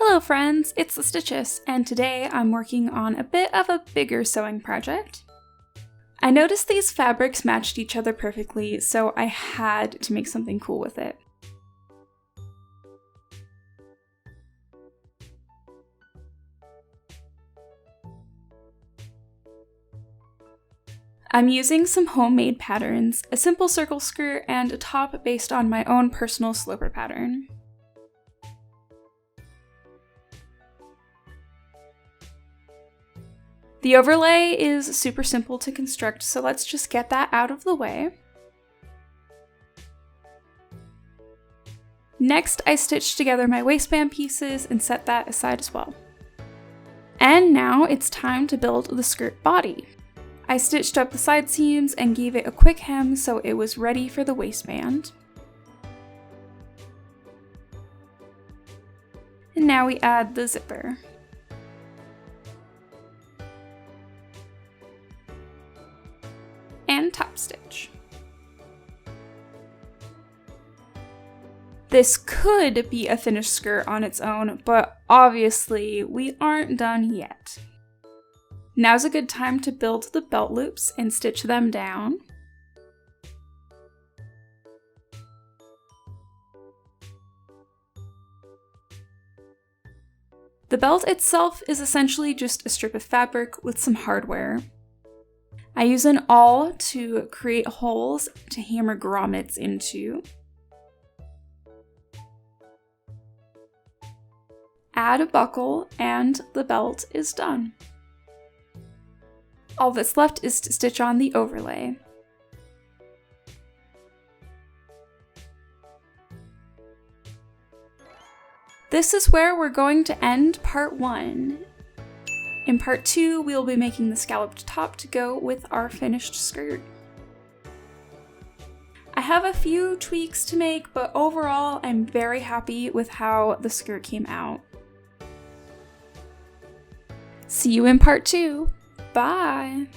Hello friends, it's the Stitches, and today I'm working on a bit of a bigger sewing project. I noticed these fabrics matched each other perfectly, so I had to make something cool with it. I'm using some homemade patterns, a simple circle skirt, and a top based on my own personal sloper pattern. The overlay is super simple to construct, so let's just get that out of the way. Next, I stitched together my waistband pieces and set that aside as well. And now it's time to build the skirt body. I stitched up the side seams and gave it a quick hem so it was ready for the waistband. And now we add the zipper. And top stitch. This could be a finished skirt on its own, but obviously we aren't done yet. Now's a good time to build the belt loops and stitch them down. The belt itself is essentially just a strip of fabric with some hardware. I use an awl to create holes to hammer grommets into. Add a buckle and the belt is done. All that's left is to stitch on the overlay. This is where we're going to end part 1. In part 2, we'll be making the scalloped top to go with our finished skirt. I have a few tweaks to make, but overall I'm very happy with how the skirt came out. See you in part 2. Bye!